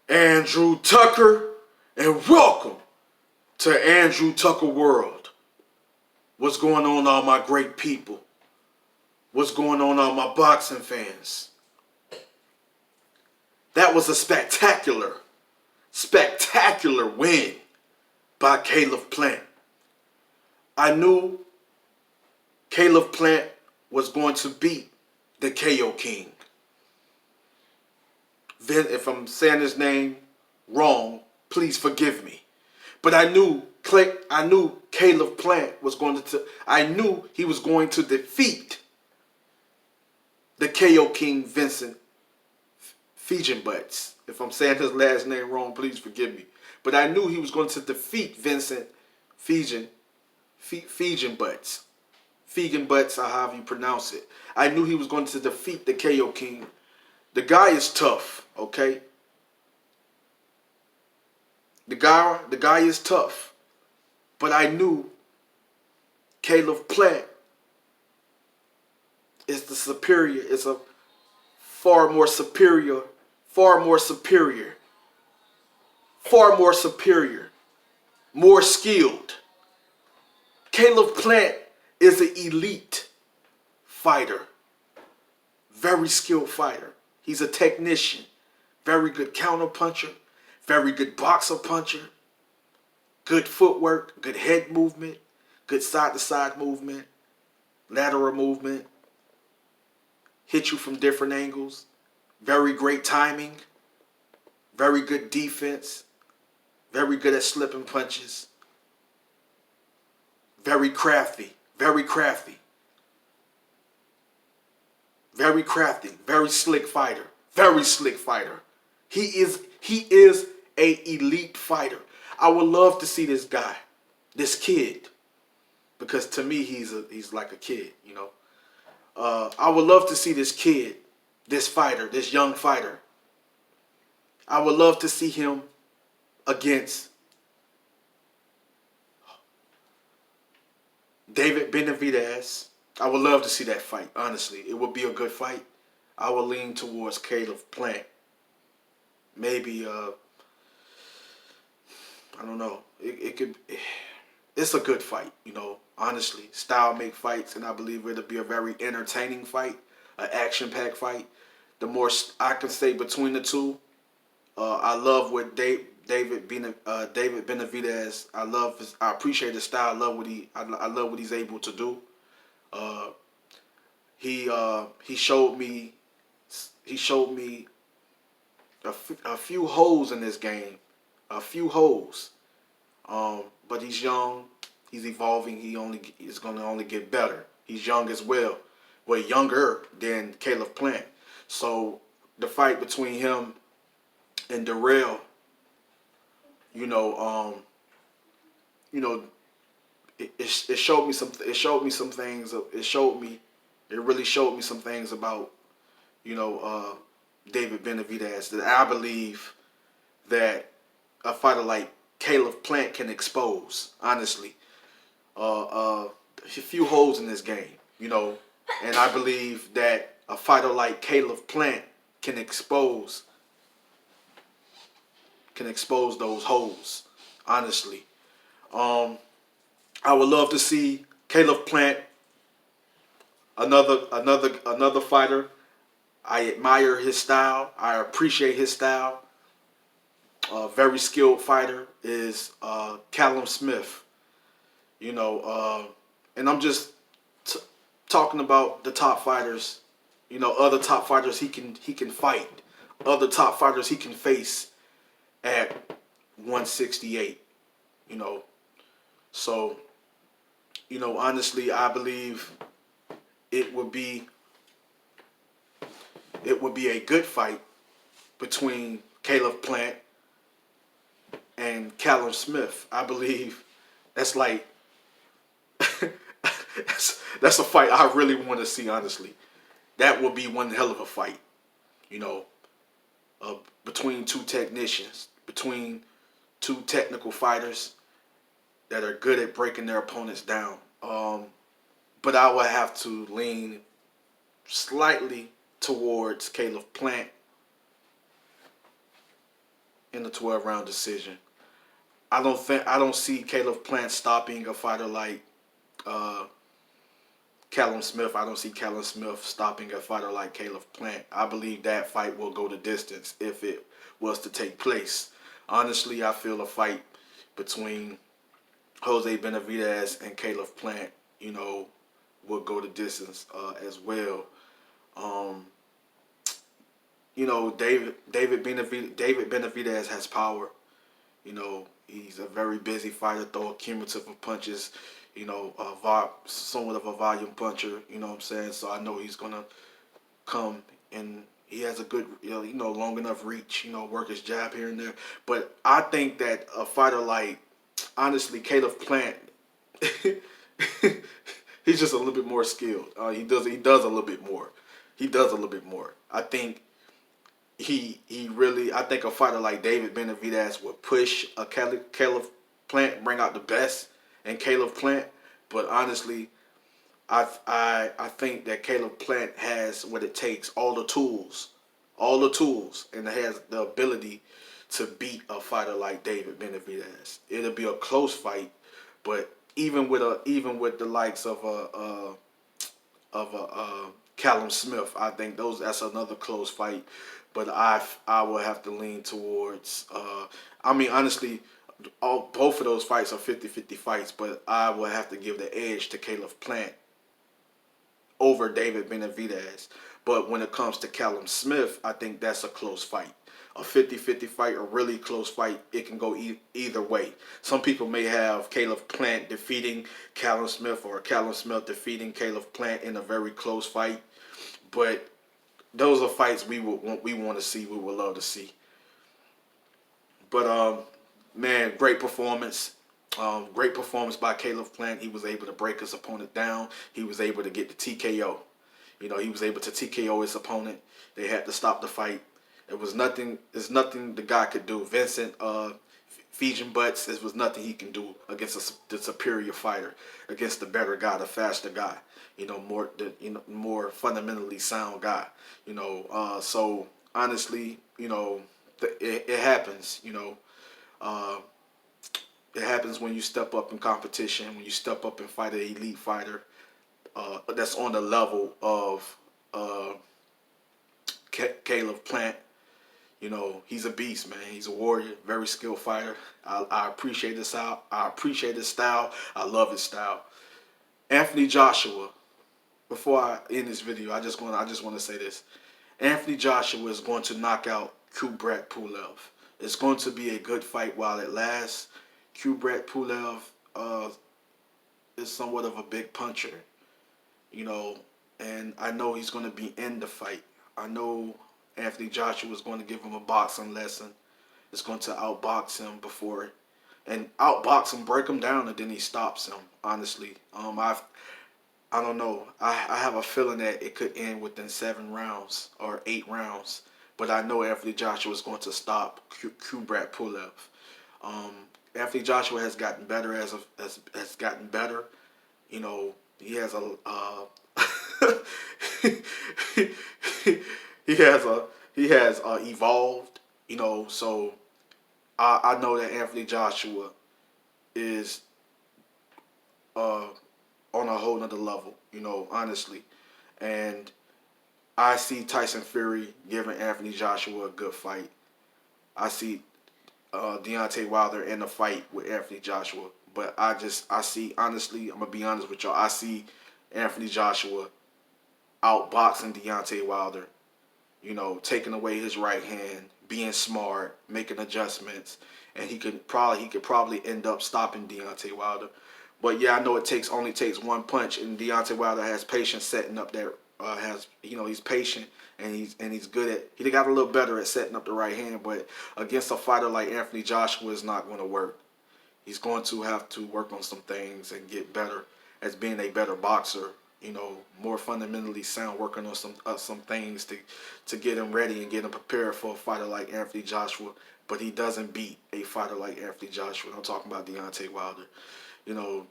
Andrew Tucker, and welcome to Andrew Tucker World. What's going on, all my great people? What's going on, all my boxing fans? That was a spectacular win by Caleb Plant. I knew Caleb Plant was going to beat the KO King. If I'm saying his name wrong, please forgive me. But I knew Caleb Plant was going to. I knew he was going to defeat the KO King Vincent Feigenbutts. If I'm saying his last name wrong, please forgive me. But I knew he was going to defeat Vincent Feigenbutts. Feigenbutts, or however you pronounce it. I knew he was going to defeat the KO King. The guy is tough, okay? The guy is tough. But I knew Caleb Plant is the superior, is a far more superior, more skilled. Caleb Plant is an elite fighter. Very skilled fighter. He's a technician. Very good counter puncher. Very good boxer puncher. Good footwork. Good head movement. Good side-to-side movement. Lateral movement. Hit you from different angles. Very great timing. Very good defense. Very good at slipping punches. Very crafty. Very crafty. Very crafty. Very slick fighter. Very slick fighter. He is a elite fighter. I would love to see this guy, this kid, because to me he's like a kid, you know. I would love to see this kid, this fighter, this young fighter. I would love to see him against David Benavidez. I would love to see that fight, honestly. It would be a good fight. I would lean towards Caleb Plant. Maybe, I don't know. It's a good fight, you know, honestly. Style make fights, and I believe it'll be a very entertaining fight, an action-packed fight. The more I can say between the two, I love what David Benavidez. I appreciate his style. I love what he's able to do. He showed me a few holes in this game, a few holes. But he's young, he's evolving. He's gonna only get better. He's young as well, younger than Caleb Plant. So the fight between him and Darrell, it showed me some. It showed me some things. It really showed me some things about, David Benavidez, that I believe that a fighter like Caleb Plant can expose. Honestly, a few holes in this game, and I believe that a fighter like Caleb Plant can expose those holes. Honestly, I would love to see Caleb Plant, another fighter. I admire his style. I appreciate his style. Very skilled fighter is Callum Smith. And I'm just talking about the top fighters. Other top fighters he can fight. Other top fighters he can face at 168. So, honestly, I believe it would be a good fight between Caleb Plant and Callum Smith. I believe that's like that's a fight I really want to see, honestly. That would be one hell of a fight, between two technicians, between two technical fighters that are good at breaking their opponents down. But I would have to lean slightly towards Caleb Plant. in the 12-round decision. I don't see Caleb Plant stopping a fighter like uh, Callum Smith. I don't see Callum Smith stopping a fighter like Caleb Plant. I believe that fight will go the distance if it was to take place. Honestly, I feel a fight between Jose Benavidez and Caleb Plant, will go the distance as well. Um, David Benavidez has power. He's a very busy fighter, throw a cumulative of punches. Somewhat of a volume puncher. You know what I'm saying? So I know he's gonna come, and he has a good, long enough reach. Work his jab here and there. But I think that a fighter like, honestly, Caleb Plant, he's just a little bit more skilled. He does a little bit more. He does a little bit more. I think I think a fighter like David Benavidez would push a Caleb Plant, bring out the best in Caleb Plant. But honestly, I think that Caleb Plant has what it takes, all the tools, and has the ability to beat a fighter like David Benavidez. It'll be a close fight, but even with the likes of Callum Smith, I think that's another close fight. But I will have to lean towards. Honestly, both of those fights are 50-50 fights, but I will have to give the edge to Caleb Plant over David Benavidez. But when it comes to Callum Smith, I think that's a close fight. A 50-50 fight, a really close fight, it can go either way. Some people may have Caleb Plant defeating Callum Smith, or Callum Smith defeating Caleb Plant in a very close fight. But those are fights we want to see, we would love to see. But man, great performance. Great performance by Caleb Plant. He was able to break his opponent down. He was able to get the TKO. He was able to TKO his opponent. They had to stop the fight. There's nothing the guy could do. Vincent Fijian Butts, there was nothing he can do against the superior fighter, against the better guy, the faster guy. More fundamentally sound guy. So honestly, it happens. It happens when you step up in competition, when you step up and fight an elite fighter that's on the level of Caleb Plant. He's a beast, man. He's a warrior, very skilled fighter. I appreciate his style. I love his style. Anthony Joshua. Before I end this video, I just want to say this. Anthony Joshua is going to knock out Kubrat Pulev. It's going to be a good fight while it lasts. Kubrat Pulev is somewhat of a big puncher, and I know he's going to be in the fight. I know Anthony Joshua is going to give him a boxing lesson. It's going to outbox him outbox him, break him down, and then he stops him. Honestly, I don't know. I have a feeling that it could end within 7 rounds or 8 rounds. But I know Anthony Joshua is going to stop Kubrat Pulev. Anthony Joshua has gotten better has gotten better. He has he has evolved. So I know that Anthony Joshua is on a whole nother level, honestly. And I see Tyson Fury giving Anthony Joshua a good fight. I see Deontay Wilder in a fight with Anthony Joshua. But I see, honestly, I'm going to be honest with y'all, I see Anthony Joshua outboxing Deontay Wilder, taking away his right hand, being smart, making adjustments, and he could probably end up stopping Deontay Wilder. But yeah, I know it only takes one punch, and Deontay Wilder has patience setting up that. He's patient, and he's good at. He got a little better at setting up the right hand, but against a fighter like Anthony Joshua, is not going to work. He's going to have to work on some things and get better as being a better boxer. More fundamentally sound, working on some things to get him ready and get him prepared for a fighter like Anthony Joshua. But he doesn't beat a fighter like Anthony Joshua. I'm talking about Deontay Wilder.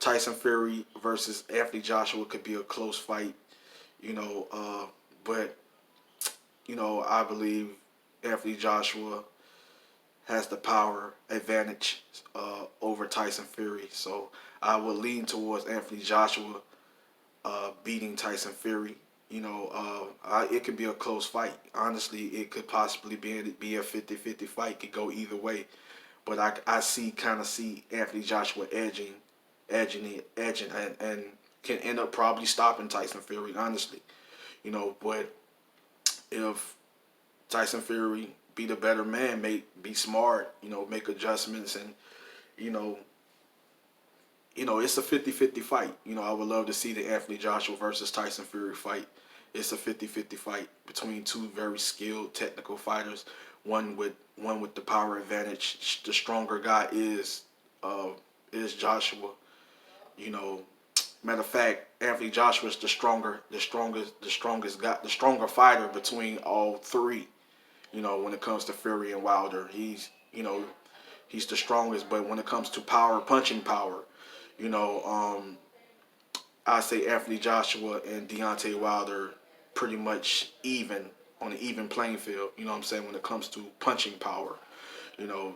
Tyson Fury versus Anthony Joshua could be a close fight. But I believe Anthony Joshua has the power advantage over Tyson Fury. So I would lean towards Anthony Joshua beating Tyson Fury. It could be a close fight. Honestly, it could possibly be a 50-50 fight. Could go either way. But I kind of see Anthony Joshua edging, and can end up probably stopping Tyson Fury, honestly. But if Tyson Fury be the better man, be smart, make adjustments, and you know, it's a 50-50 fight. I would love to see the Anthony Joshua versus Tyson Fury fight. It's a 50-50 fight between two very skilled technical fighters. One with the power advantage. The stronger guy is Joshua. You know, Matter of fact, Anthony Joshua is the stronger fighter between all three. When it comes to Fury and Wilder, he's the strongest. But when it comes to punching power, you know, um, I say Anthony Joshua and Deontay Wilder pretty much even on an even playing field. You know what I'm saying? When it comes to punching power, you know,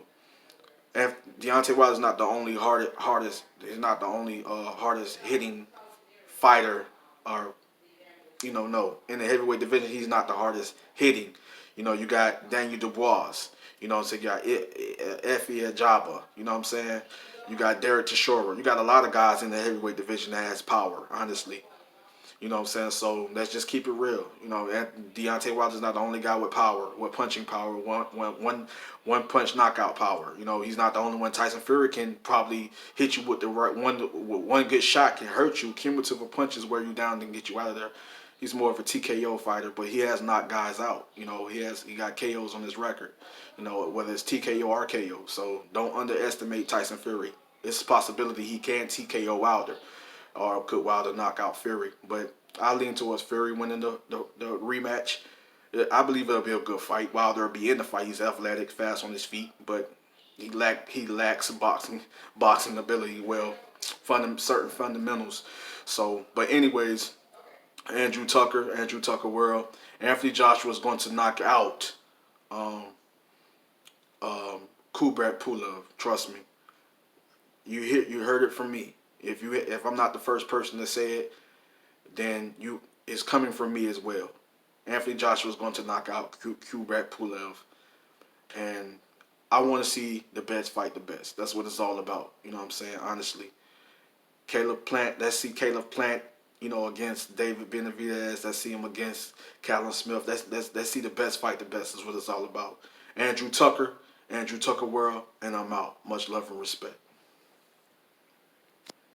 Deontay Wilder is not the only hardest. He's not the only hardest hitting fighter, or no, in the heavyweight division, he's not the hardest hitting. You got Daniel Dubois. So you got Effie Ajaba. You know what I'm saying? You got Derek Chisora. You got a lot of guys in the heavyweight division that has power, honestly. You know what I'm saying? So let's just keep it real. Deontay Wilder's not the only guy with power, with punching power, one punch knockout power. He's not the only one. Tyson Fury can probably hit you with the right one good shot can hurt you. Cumulative of punches wear you down and get you out of there. He's more of a TKO fighter, but he has knocked guys out. He got KOs on his record. Whether it's TKO or KO. So don't underestimate Tyson Fury. It's a possibility he can TKO Wilder, or could Wilder knock out Fury. But I lean towards Fury winning the rematch. I believe it'll be a good fight. Wilder will be in the fight. He's athletic, fast on his feet, but he lacks boxing ability. Well, certain fundamentals. So, but anyways, Andrew Tucker World. Anthony Joshua is going to knock out Kubrat Pulev. Trust me. You heard it from me. If I'm not the first person to say it, then it's coming from me as well. Anthony Joshua is going to knock out Kubrat Pulev, and I want to see the best fight the best. That's what it's all about. You know what I'm saying? Honestly, let's see Caleb Plant. Against David Benavidez. Let's see him against Callum Smith. Let's see the best fight the best. Is what it's all about. Andrew Tucker World, and I'm out. Much love and respect.